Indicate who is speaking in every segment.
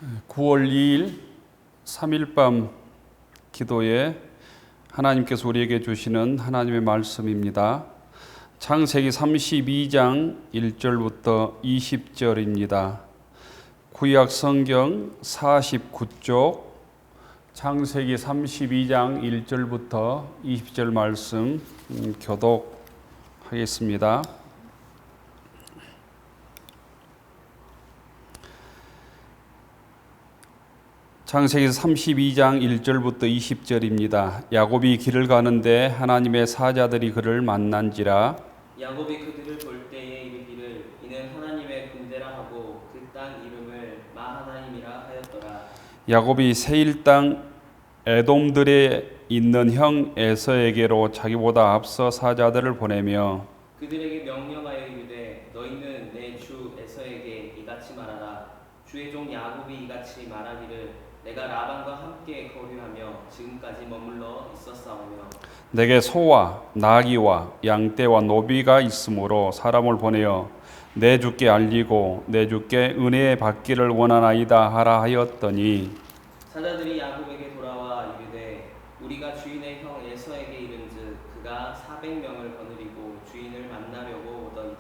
Speaker 1: 9월 2일 3일밤 기도에 하나님께서 우리에게 주시는 하나님의 말씀입니다. 창세기 32장 1절부터 20절입니다. 구약 성경 49쪽 창세기 32장 1절부터 20절 말씀 교독하겠습니다. 창세기 32장 1절부터 20절입니다. 야곱이 길을 가는데 하나님의 사자들이 그를 만난지라.
Speaker 2: 야곱이 그들을 볼 때에 이르기를 이는 하나님의 군대라 하고 그 땅 이름을 마하나임이라 하였더라.
Speaker 1: 야곱이 세일 땅 에돔들에 있는 형 에서에게로 자기보다 앞서 사자들을 보내며
Speaker 2: 그들에게 명령하여 이르되 너희는 내 주 에서에게 이같이 말하라. 주의 종 야곱이 이같이 말하기를 내가 라반과 함께 거류하며 지금까지 머물러 있었사오며
Speaker 1: 내게 소와 나귀와 양떼와 노비가 있으므로 사람을 보내어 내 주께 알리고 내 주께 은혜 받기를 원하나이다 하라 하였더니
Speaker 2: 사자들이 야곱에게 돌아와 이르되 우리가 주인의 형 에서에게 이른즉 그가 400명을 거느리고 주인을 만나려고 오더이다.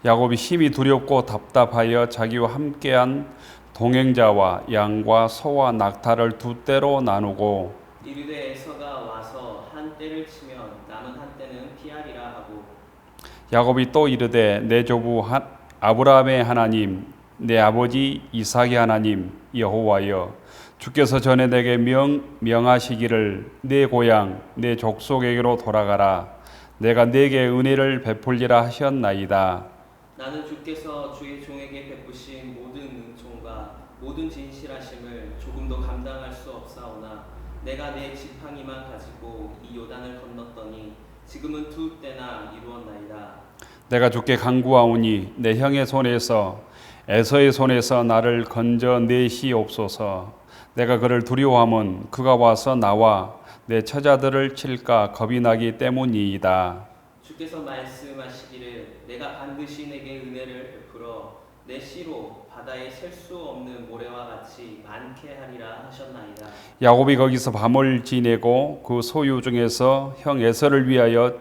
Speaker 1: 야곱이 심히 두렵고 답답하여 자기와 함께한 동행자와 양과 소와 낙타를 두 떼로 나누고
Speaker 2: 이르되 에서가 와서 한 떼를 치면 남은 한 떼는 피하리라 하고
Speaker 1: 야곱이 또 이르되 내 조부 아브라함의 하나님 내 아버지 이삭의 하나님 여호와여 주께서 전에 내게 명하시기를 내 고향 내 족속에게로 돌아가라 내가 내게 은혜를 베풀리라 하셨나이다.
Speaker 2: 나는 주께서 주의 종에게 베푸신 모든 은총과 모든 진실하심을 조금도 감당할 수 없사오나 내가 내 지팡이만 가지고 이 요단을 건넜더니 지금은 두 때나 이루었나이다.
Speaker 1: 내가 주께 간구하오니 내 형의 손에서 에서의 손에서 나를 건져 내시옵소서. 내가 그를 두려워함은 그가 와서 나와 내 처자들을 칠까 겁이 나기 때문이이다.
Speaker 2: 주께서 말씀하시기를 내가 반드시 내게 은혜를 베풀어 내 씨로 바다에 셀 수 없는 모래와 같이 많게 하리라 하셨나이다.
Speaker 1: 야곱이 거기서 밤을 지내고 그 소유 중에서 형 에서를 위하여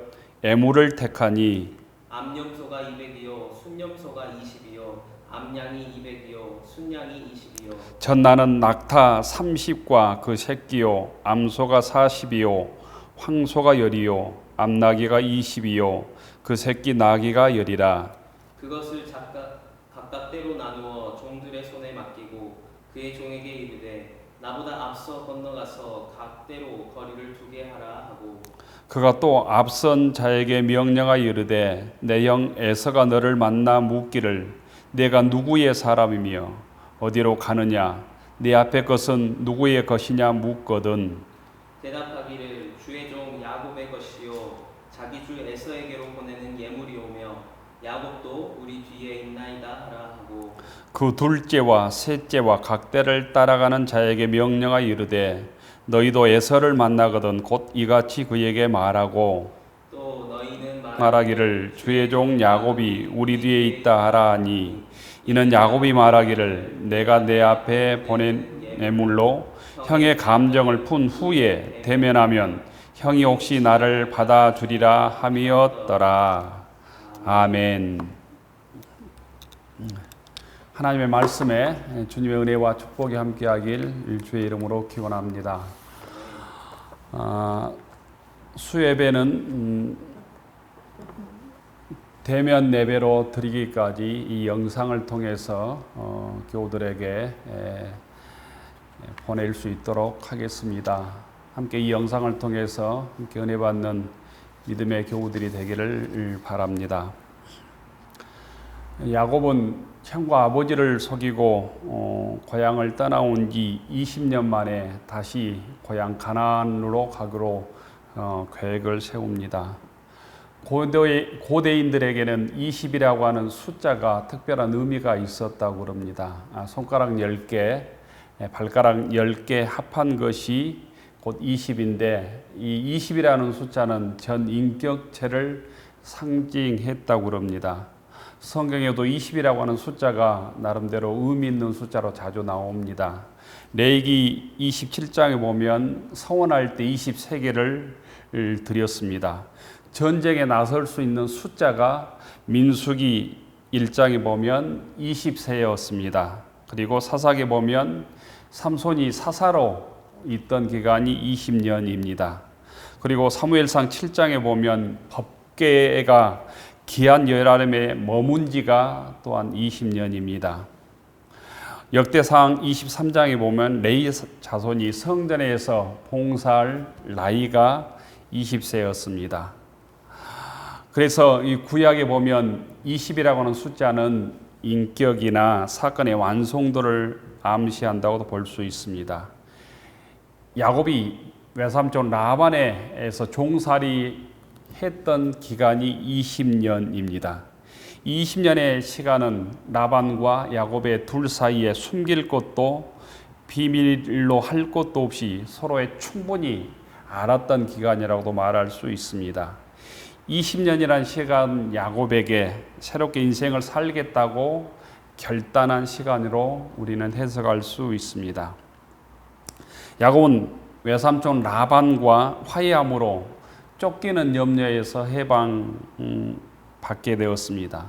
Speaker 1: 에물을 택하니
Speaker 2: 암염소가 200이요 순염소가 20이요 암양이 200이요 순양이 20이요
Speaker 1: 전나는 낙타 30과 그 새끼요 암소가 40이요 황소가 10이요 암나귀가 20이요 그 새끼 나귀가 10이라.
Speaker 2: 그것을 각각 때로 나누어 종들의 손에 맡기고 그의 종에게 이르되 나보다 앞서 건너가서 각 때로 거리를 두게 하라 하고
Speaker 1: 그가 또 앞선 자에게 명령하여 이르되 내 형 에서가 너를 만나 묻기를 내가 누구의 사람이며 어디로 가느냐 내 앞에 것은 누구의 것이냐 묻거든
Speaker 2: 대답하기를 주의 종 야곱의 것이요 자기 주 에서에게로 보내는 예물이오며 야곱도 우리 뒤에 있나이다 하라 하고
Speaker 1: 그 둘째와 셋째와 각 때를 따라가는 자에게 명령하여 이르되 너희도 에서를 만나거든 곧 이같이 그에게 말하고
Speaker 2: 또 너희는
Speaker 1: 말하기를 주의 종 야곱이 우리 뒤에 있다 하라 하니 이는 야곱이 말하기를 내가 내 앞에 보낸 예물로 형의 감정을 푼 후에 대면하면 형이 혹시 나를 받아주리라 함이었더라. 아멘. 하나님의 말씀에 주님의 은혜와 축복이 함께하길 주의 이름으로 기원합니다. 수예배는 대면 예배로 드리기까지 이 영상을 통해서 교우들에게 보낼 수 있도록 하겠습니다. 함께 이 영상을 통해서 함께 은혜 받는 믿음의 교우들이 되기를 바랍니다. 야곱은 형과 아버지를 속이고 고향을 떠나온 지 20년 만에 다시 고향 가나안으로 가기로 계획을 세웁니다. 고대인들에게는 20이라고 하는 숫자가 특별한 의미가 있었다고 그럽니다. 손가락 10개, 발가락 10개 합한 것이 곧 20인데 이 20이라는 숫자는 전 인격체를 상징했다고 그럽니다. 성경에도 20이라고 하는 숫자가 나름대로 의미 있는 숫자로 자주 나옵니다. 레위기 27장에 보면 서원할 때 23개를 드렸습니다. 전쟁에 나설 수 있는 숫자가 민수기 1장에 보면 20세였습니다. 그리고 사사기에 보면 삼손이 사사로 있던 기간이 20년입니다. 그리고 사무엘상 7장에 보면 법궤가 기한 여라름에 머문 지가 또한 20년입니다. 역대상 23장에 보면 레위 자손이 성전에서 봉사할 나이가 20세였습니다. 그래서 이 구약에 보면 20이라고 하는 숫자는 인격이나 사건의 완성도를 암시한다고도 볼 수 있습니다. 야곱이 외삼촌 라반에서 종살이 했던 기간이 20년입니다. 20년의 시간은 라반과 야곱의 둘 사이에 숨길 것도 비밀로 할 것도 없이 서로의 충분히 알았던 기간이라고도 말할 수 있습니다. 20년이란 시간 야곱에게 새롭게 인생을 살겠다고 결단한 시간으로 우리는 해석할 수 있습니다. 야곱은 외삼촌 라반과 화해함으로 쫓기는 염려에서 해방받게 되었습니다.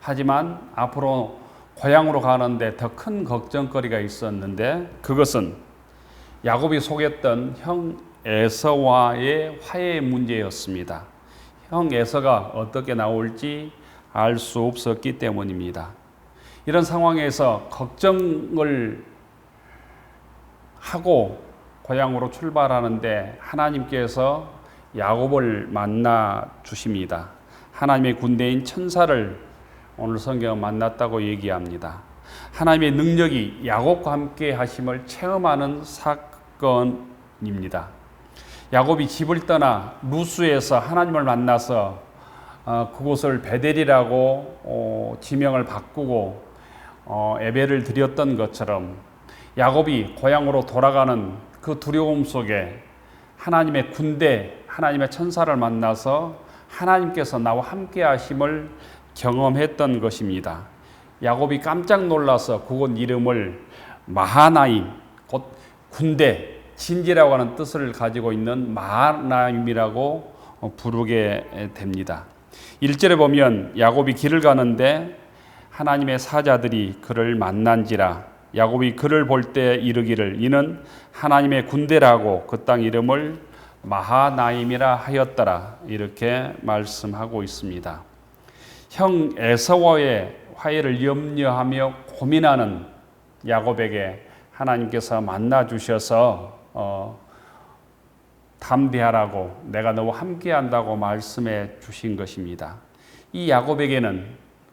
Speaker 1: 하지만 앞으로 고향으로 가는데 더 큰 걱정거리가 있었는데 그것은 야곱이 속였던 형 에서와의 화해 문제였습니다. 형 에서가 어떻게 나올지 알 수 없었기 때문입니다. 이런 상황에서 걱정을 하고 고향으로 출발하는데 하나님께서 야곱을 만나 주십니다. 하나님의 군대인 천사를 오늘 성경은 만났다고 얘기합니다. 하나님의 능력이 야곱과 함께 하심을 체험하는 사건입니다. 야곱이 집을 떠나 루스에서 하나님을 만나서 그곳을 베델이라고 지명을 바꾸고 예배를 드렸던 것처럼 야곱이 고향으로 돌아가는 그 두려움 속에 하나님의 군대, 하나님의 천사를 만나서 하나님께서 나와 함께 하심을 경험했던 것입니다. 야곱이 깜짝 놀라서 그곳 이름을 마하나임, 곧 군대, 진지라고 하는 뜻을 가지고 있는 마하나임이라고 부르게 됩니다. 1절에 보면 야곱이 길을 가는데 하나님의 사자들이 그를 만난지라 야곱이 그를 볼 때 이르기를 이는 하나님의 군대라고 그 땅 이름을 마하나임이라 하였더라 이렇게 말씀하고 있습니다. 형 에서와의 화해를 염려하며 고민하는 야곱에게 하나님께서 만나 주셔서 담대하라고 내가 너와 함께 한다고 말씀해 주신 것입니다. 이 야곱에게는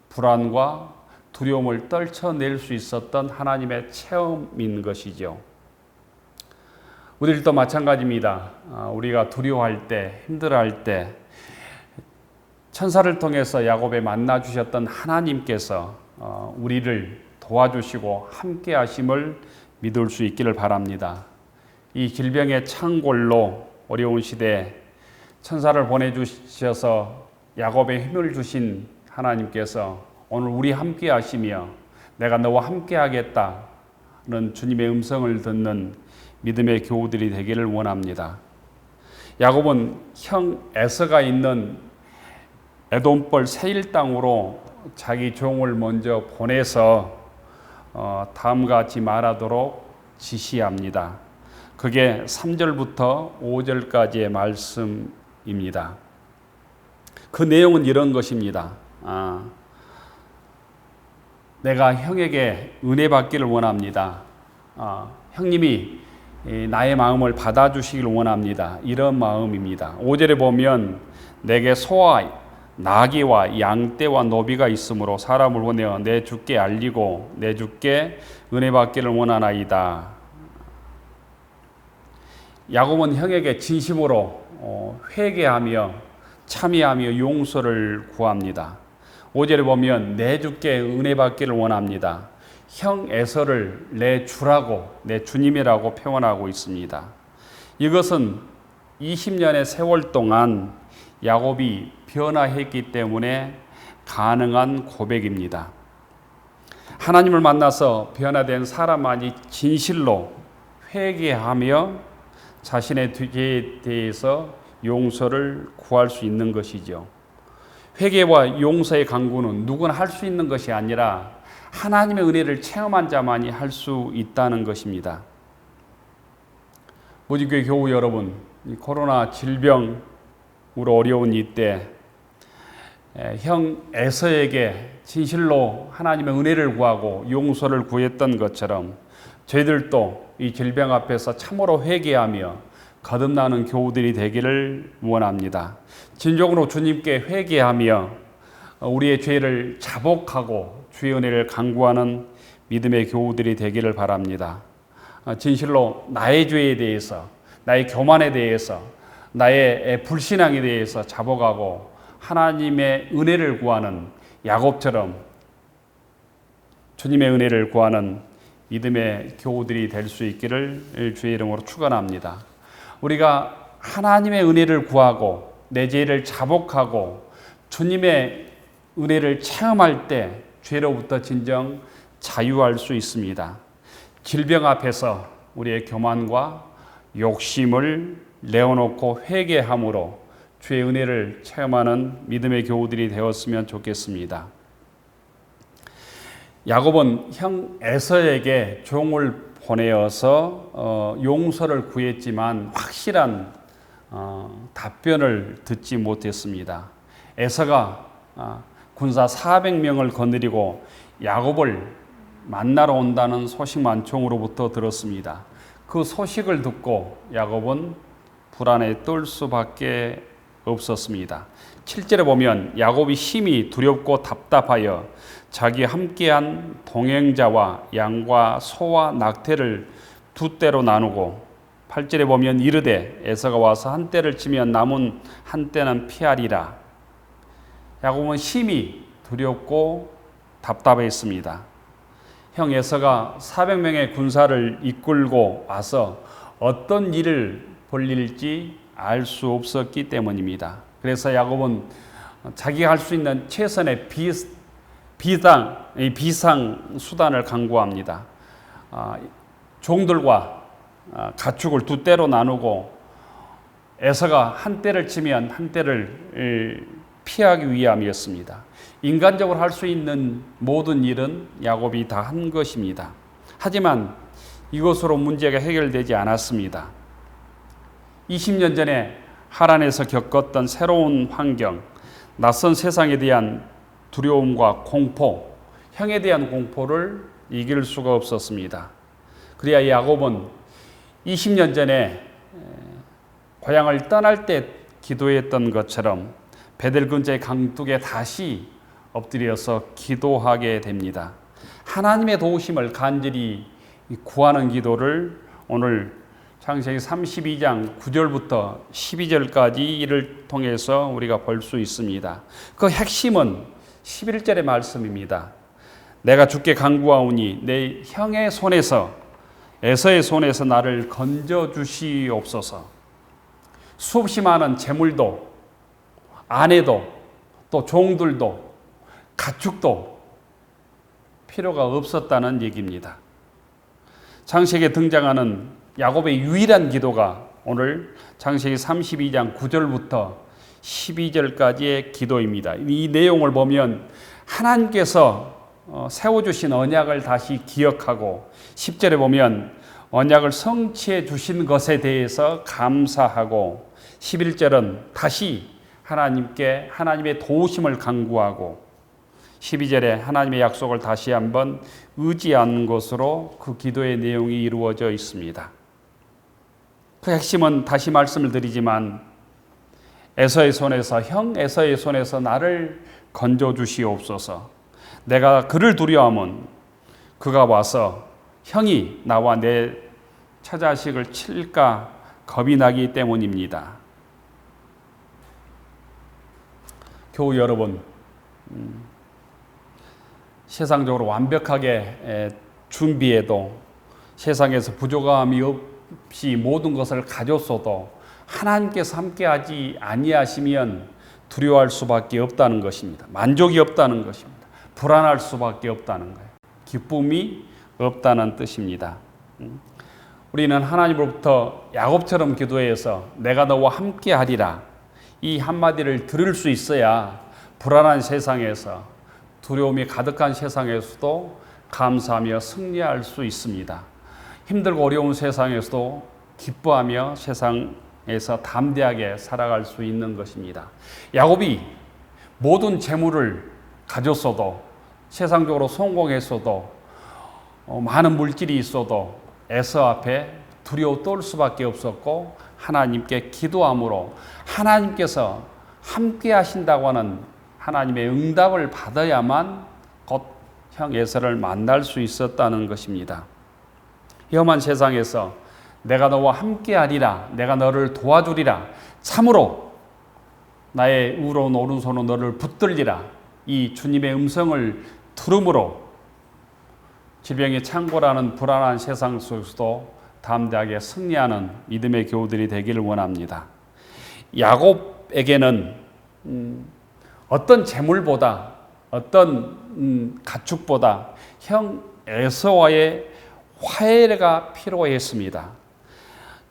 Speaker 1: 불안과 두려움을 떨쳐낼 수 있었던 하나님의 체험인 것이죠. 우리들도 마찬가지입니다. 우리가 두려워할 때, 힘들어할 때 천사를 통해서 야곱에 만나 주셨던 하나님께서 우리를 도와주시고 함께 하심을 믿을 수 있기를 바랍니다. 이 질병의 창궐로 어려운 시대에 천사를 보내주셔서 야곱에 힘을 주신 하나님께서 오늘 우리 함께 하시며 내가 너와 함께 하겠다는 주님의 음성을 듣는 믿음의 교우들이 되기를 원합니다. 야곱은 형 에서가 있는 에돔벌 세일 땅으로 자기 종을 먼저 보내서 다음과 같이 말하도록 지시합니다. 그게 3절부터 5절까지의 말씀입니다. 그 내용은 이런 것입니다. 내가 형에게 은혜 받기를 원합니다. 형님이 나의 마음을 받아주시기를 원합니다. 이런 마음입니다. 5절에 보면 내게 소와 나귀와 양떼와 노비가 있으므로 사람을 보내어 내 주께 알리고 내 주께 은혜 받기를 원하나이다. 야곱은 형에게 진심으로 회개하며 참여하며 용서를 구합니다. 5절에 보면 내 주께 은혜 받기를 원합니다. 형 에서를 내 주라고 내 주님이라고 표현하고 있습니다. 이것은 20년의 세월 동안 야곱이 변화했기 때문에 가능한 고백입니다. 하나님을 만나서 변화된 사람만이 진실로 회개하며 자신의 죄에 대해서 용서를 구할 수 있는 것이죠. 회개와 용서의 강구는 누구나 할 수 있는 것이 아니라 하나님의 은혜를 체험한 자만이 할 수 있다는 것입니다. 모진교회 교우 여러분, 이 코로나 질병으로 어려운 이때 형 에서에게 진실로 하나님의 은혜를 구하고 용서를 구했던 것처럼 저희들도 이 질병 앞에서 참으로 회개하며 거듭나는 교우들이 되기를 원합니다. 진정으로 주님께 회개하며 우리의 죄를 자복하고 주의 은혜를 간구하는 믿음의 교우들이 되기를 바랍니다. 진실로 나의 죄에 대해서, 나의 교만에 대해서, 나의 불신앙에 대해서 자복하고 하나님의 은혜를 구하는 야곱처럼 주님의 은혜를 구하는 믿음의 교우들이 될 수 있기를 주의 이름으로 축원합니다. 우리가 하나님의 은혜를 구하고 내 죄를 자복하고 주님의 은혜를 체험할 때 죄로부터 진정 자유할 수 있습니다. 질병 앞에서 우리의 교만과 욕심을 내어놓고 회개함으로 주의 은혜를 체험하는 믿음의 교우들이 되었으면 좋겠습니다. 야곱은 형 에서에게 종을 보내어서 용서를 구했지만 확실한 답변을 듣지 못했습니다. 에서가 군사 400명을 거느리고 야곱을 만나러 온다는 소식만 종으로부터 들었습니다. 그 소식을 듣고 야곱은 불안에 떨 수밖에 없었습니다. 7절에 보면 야곱이 심히 두렵고 답답하여 자기 함께한 동행자와 양과 소와 낙태를 두 떼로 나누고 8절에 보면 이르되 에서가 와서 한 떼를 치면 남은 한 떼는 피하리라. 야곱은 심히 두렵고 답답했습니다. 형 에서가 400명의 군사를 이끌고 와서 어떤 일을 벌일지 알 수 없었기 때문입니다. 그래서 야곱은 자기가 할 수 있는 최선의 비상 수단을 강구합니다. 종들과 가축을 두 떼로 나누고 에서가 한 떼를 치면 한 떼를 피하기 위함이었습니다. 인간적으로 할 수 있는 모든 일은 야곱이 다 한 것입니다. 하지만 이것으로 문제가 해결되지 않았습니다. 20년 전에 하란에서 겪었던 새로운 환경, 낯선 세상에 대한 두려움과 공포, 형에 대한 공포를 이길 수가 없었습니다. 그래야 야곱은 20년 전에 고향을 떠날 때 기도했던 것처럼 베델 근처의 강둑에 다시 엎드려서 기도하게 됩니다. 하나님의 도우심을 간절히 구하는 기도를 오늘 창세기 32장 9절부터 12절까지를 통해서 우리가 볼 수 있습니다. 그 핵심은 11절의 말씀입니다. 내가 주께 간구하오니 내 형의 손에서 에서의 손에서 나를 건져 주시옵소서. 수없이 많은 재물도 아내도 또 종들도 가축도 필요가 없었다는 얘기입니다. 창세기에 등장하는 야곱의 유일한 기도가 오늘 창세기 32장 9절부터 12절까지의 기도입니다. 이 내용을 보면 하나님께서 세워주신 언약을 다시 기억하고 10절에 보면 언약을 성취해 주신 것에 대해서 감사하고 11절은 다시 하나님께 하나님의 도우심을 간구하고 12절에 하나님의 약속을 다시 한번 의지하는 것으로 그 기도의 내용이 이루어져 있습니다. 그 핵심은 다시 말씀을 드리지만 에서의 손에서 형 에서의 손에서 나를 건져 주시옵소서. 내가 그를 두려워하면 그가 와서 형이 나와 내 처자식을 칠까 겁이 나기 때문입니다. 교우 여러분, 세상적으로 완벽하게 준비해도 세상에서 부족함이 없이 모든 것을 가졌어도 하나님께서 함께하지 아니하시면 두려워할 수밖에 없다는 것입니다. 만족이 없다는 것입니다. 불안할 수밖에 없다는 거예요. 기쁨이 없다는 뜻입니다. 우리는 하나님으로부터 야곱처럼 기도해서 내가 너와 함께 하리라 이 한마디를 들을 수 있어야 불안한 세상에서 두려움이 가득한 세상에서도 감사하며 승리할 수 있습니다. 힘들고 어려운 세상에서도 기뻐하며 세상에서 담대하게 살아갈 수 있는 것입니다. 야곱이 모든 재물을 가졌어도 세상적으로 성공했어도 많은 물질이 있어도 에서 앞에 두려워 떨 수밖에 없었고 하나님께 기도함으로 하나님께서 함께 하신다고 하는 하나님의 응답을 받아야만 곧 형 에서를 만날 수 있었다는 것입니다. 험한 세상에서 내가 너와 함께 하리라, 내가 너를 도와주리라, 참으로 나의 의로운 오른손으로 너를 붙들리라 이 주님의 음성을 들음으로 질병이 창궐하는 불안한 세상 속에서도 담대하게 승리하는 믿음의 교우들이 되기를 원합니다. 야곱에게는 어떤 재물보다 어떤 가축보다 형 에서와의 화해가 필요했습니다.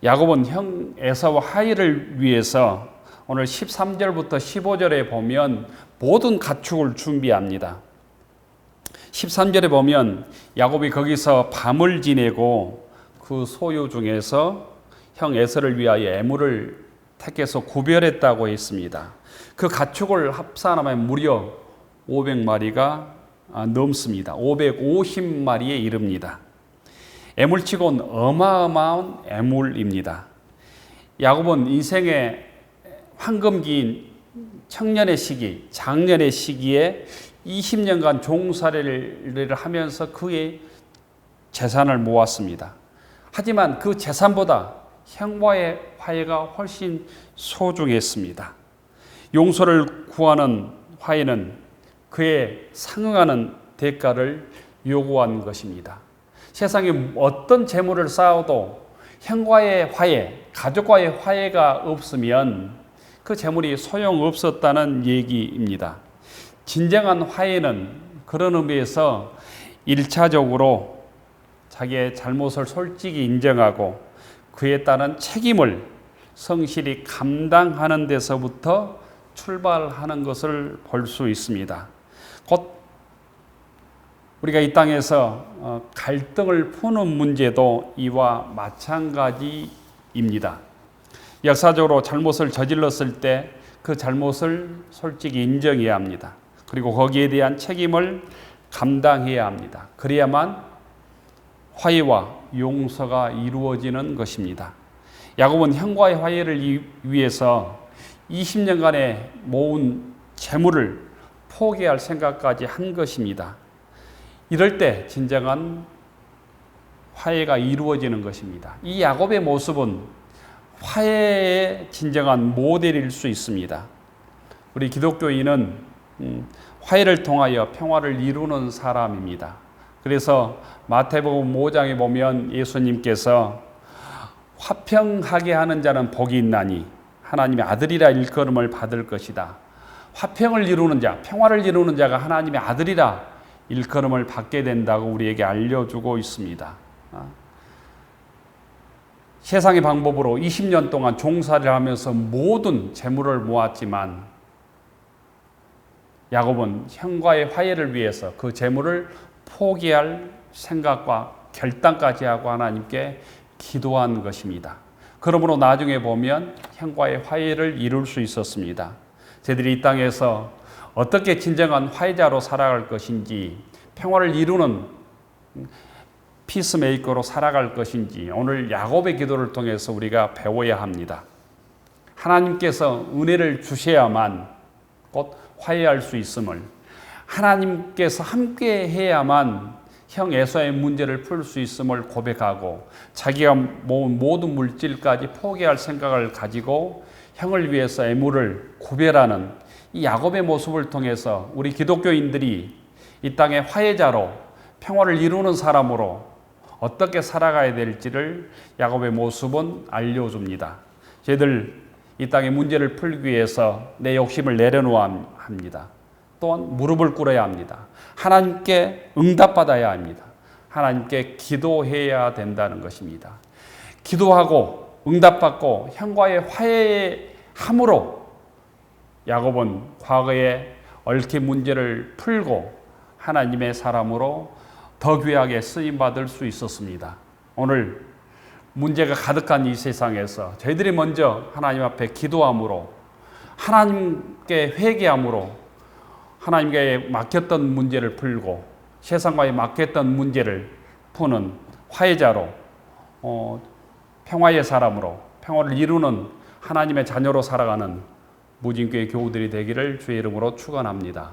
Speaker 1: 야곱은 형 에서와 화해를 위해서 오늘 13절부터 15절에 보면 모든 가축을 준비합니다. 13절에 보면 야곱이 거기서 밤을 지내고 그 소유 중에서 형 에서를 위하여 애물을 택해서 구별했다고 했습니다. 그 가축을 합산하면 무려 500마리가 넘습니다. 550마리에 이릅니다. 애물치고는 어마어마한 애물입니다. 야곱은 인생의 황금기인 청년의 시기, 장년의 시기에 20년간 종살이를 하면서 그의 재산을 모았습니다. 하지만 그 재산보다 형과의 화해가 훨씬 소중했습니다. 용서를 구하는 화해는 그에 상응하는 대가를 요구한 것입니다. 세상에 어떤 재물을 쌓아도 형과의 화해, 가족과의 화해가 없으면 그 재물이 소용없었다는 얘기입니다. 진정한 화해는 그런 의미에서 1차적으로 자기의 잘못을 솔직히 인정하고 그에 따른 책임을 성실히 감당하는 데서부터 출발하는 것을 볼 수 있습니다. 곧 우리가 이 땅에서 갈등을 푸는 문제도 이와 마찬가지입니다. 역사적으로 잘못을 저질렀을 때 그 잘못을 솔직히 인정해야 합니다. 그리고 거기에 대한 책임을 감당해야 합니다. 그래야만 화해와 용서가 이루어지는 것입니다. 야곱은 형과의 화해를 위해서 20년간의 모은 재물을 포기할 생각까지 한 것입니다. 이럴 때 진정한 화해가 이루어지는 것입니다. 이 야곱의 모습은 화해의 진정한 모델일 수 있습니다. 우리 기독교인은 화해를 통하여 평화를 이루는 사람입니다. 그래서 마태복음 5장에 보면 예수님께서 화평하게 하는 자는 복이 있나니 하나님의 아들이라 일컬음을 받을 것이다. 화평을 이루는 자, 평화를 이루는 자가 하나님의 아들이라 일컬음을 받게 된다고 우리에게 알려주고 있습니다. 세상의 방법으로 20년 동안 종살이를 하면서 모든 재물을 모았지만 야곱은 형과의 화해를 위해서 그 재물을 포기할 생각과 결단까지 하고 하나님께 기도한 것입니다. 그러므로 나중에 보면 형과의 화해를 이룰 수 있었습니다. 저희들이 이 땅에서 어떻게 진정한 화해자로 살아갈 것인지, 평화를 이루는 피스메이커로 살아갈 것인지 오늘 야곱의 기도를 통해서 우리가 배워야 합니다. 하나님께서 은혜를 주셔야만 곧 화해할 수 있음을, 하나님께서 함께 해야만 형 에서의 문제를 풀 수 있음을 고백하고 자기가 모은 모든 물질까지 포기할 생각을 가지고 형을 위해서 애물을 구별하는 이 야곱의 모습을 통해서 우리 기독교인들이 이 땅의 화해자로 평화를 이루는 사람으로 어떻게 살아가야 될지를 야곱의 모습은 알려줍니다. 저희들 이 땅의 문제를 풀기 위해서 내 욕심을 내려놓아야 합니다. 또한 무릎을 꿇어야 합니다. 하나님께 응답받아야 합니다. 하나님께 기도해야 된다는 것입니다. 기도하고 응답받고 형과의 화해함으로 야곱은 과거에 얽힌 문제를 풀고 하나님의 사람으로 더 귀하게 쓰임받을 수 있었습니다. 오늘 문제가 가득한 이 세상에서 저희들이 먼저 하나님 앞에 기도함으로 하나님께 회개함으로 하나님께 막혔던 문제를 풀고 세상과의 막혔던 문제를 푸는 화해자로 평화의 사람으로 평화를 이루는 하나님의 자녀로 살아가는 무진교회 교우들이 되기를 주의 이름으로 축원합니다.